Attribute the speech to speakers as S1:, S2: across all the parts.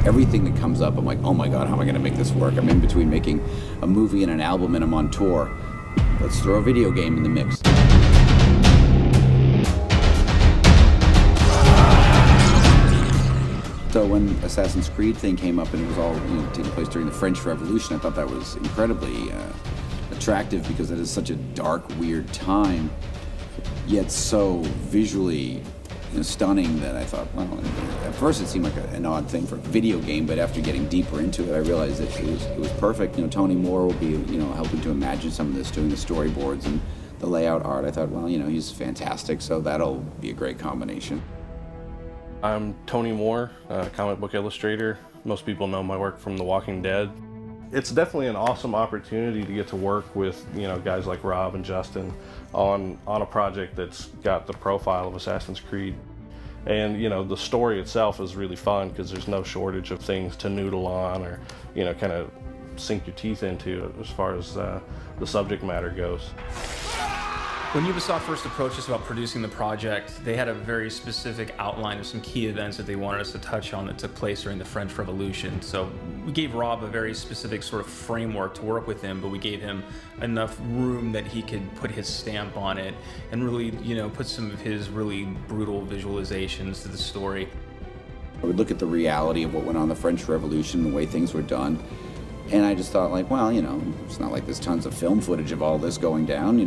S1: Everything that comes up, I'm like, oh my God, how am I going to make this work? I'm in between making a movie and an album, and I'm on tour. Let's throw a video game in the mix. So when Assassin's Creed thing came up and it was all taking place during the French Revolution, I thought that was incredibly attractive because it is such a dark, weird time, yet so visually stunning that I thought, well, at first it seemed like an odd thing for a video game, but after getting deeper into it, I realized that it was perfect. Tony Moore will be helping to imagine some of this, doing the storyboards and the layout art. I thought, well, he's fantastic, so that'll be a great combination.
S2: I'm Tony Moore, comic book illustrator. Most people know my work from The Walking Dead. It's definitely an awesome opportunity to get to work with guys like Rob and Justin on a project that's got the profile of Assassin's Creed. And the story itself is really fun because there's no shortage of things to noodle on or kind of sink your teeth into as far as the subject matter goes.
S3: When Ubisoft first approached us about producing the project, they had a very specific outline of some key events that they wanted us to touch on that took place during the French Revolution. So we gave Rob a very specific sort of framework to work with him, but we gave him enough room that he could put his stamp on it and really, put some of his really brutal visualizations to the story.
S1: I would look at the reality of what went on in the French Revolution, the way things were done, and I just thought, like, well, it's not like there's tons of film footage of all this going down,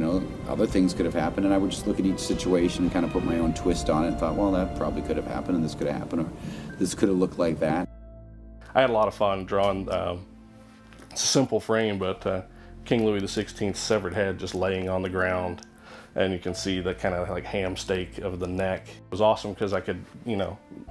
S1: other things could have happened, and I would just look at each situation and kind of put my own twist on it and thought, well, that probably could have happened, and this could have happened, or this could have looked like that.
S2: I had a lot of fun drawing a simple frame, but King Louis XVI's severed head just laying on the ground, and you can see the kind of like ham steak of the neck. It was awesome because I could,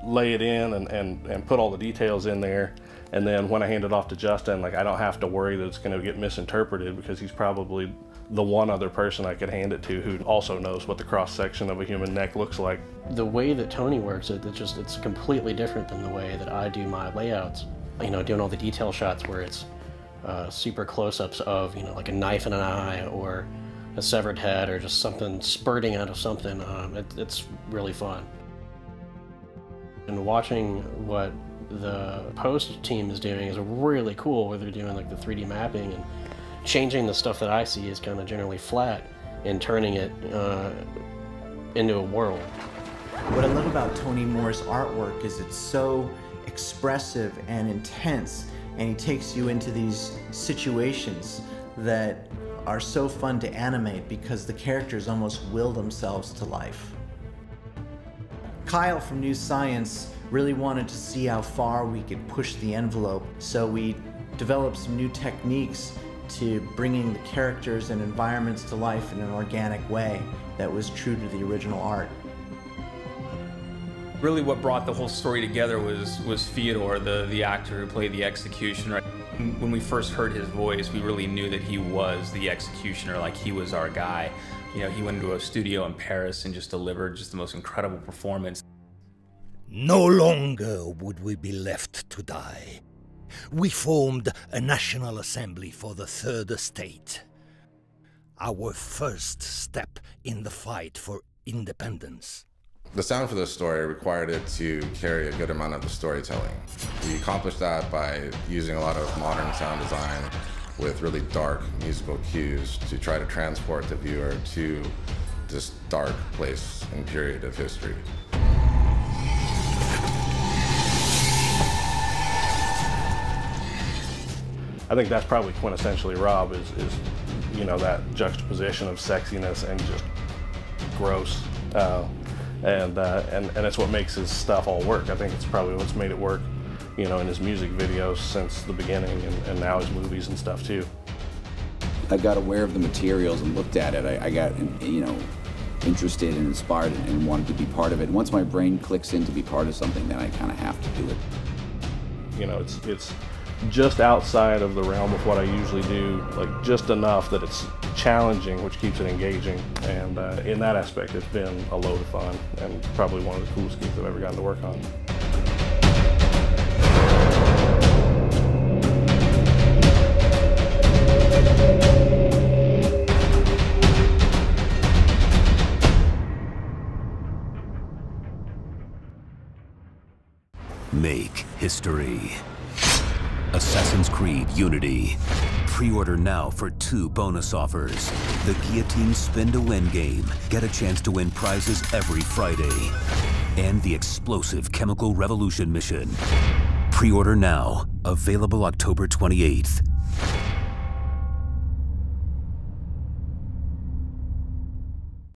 S2: lay it in and put all the details in there. And then when I hand it off to Justin, like, I don't have to worry that it's going to get misinterpreted because he's probably the one other person I could hand it to who also knows what the cross-section of a human neck looks like.
S4: The way that Tony works, it's completely different than the way that I do my layouts. Doing all the detail shots where it's super close-ups of, like a knife in an eye or a severed head or just something spurting out of something. It's really fun. And watching what the post team is doing is really cool, where they're doing like the 3D mapping and changing the stuff that I see is kind of generally flat and turning it into a world.
S5: What I love about Tony Moore's artwork is it's so expressive and intense, and he takes you into these situations that are so fun to animate because the characters almost will themselves to life. Kyle from New Science really wanted to see how far we could push the envelope, so we developed some new techniques to bringing the characters and environments to life in an organic way that was true to the original art.
S3: Really what brought the whole story together was FEODOR, the actor who played the executioner. When we first heard his voice, we really knew that he was the executioner, like he was our guy. He went into a studio in Paris and just delivered just the most incredible performance.
S6: No longer would we be left to die. We formed a National Assembly for the Third Estate. Our first step in the fight for independence.
S7: The sound for this story required it to carry a good amount of the storytelling. We accomplished that by using a lot of modern sound design with really dark musical cues to try to transport the viewer to this dark place and period of history.
S2: I think that's probably quintessentially Rob is that juxtaposition of sexiness and just gross. And it's what makes his stuff all work. I think it's probably what's made it work, in his music videos since the beginning, and now his movies and stuff too.
S1: I got aware of the materials and looked at it. I got, interested and inspired and wanted to be part of it. And once my brain clicks in to be part of something, then I kind of have to do it.
S2: It's just outside of the realm of what I usually do, like just enough that it's challenging, which keeps it engaging. And in that aspect, it's been a load of fun and probably one of the coolest games I've ever gotten to work on.
S8: Make history. Assassin's Creed Unity. Pre-order now for 2 bonus offers. The Guillotine Spin to Win game. Get a chance to win prizes every Friday. And the explosive Chemical Revolution mission. Pre-order now. Available October 28th.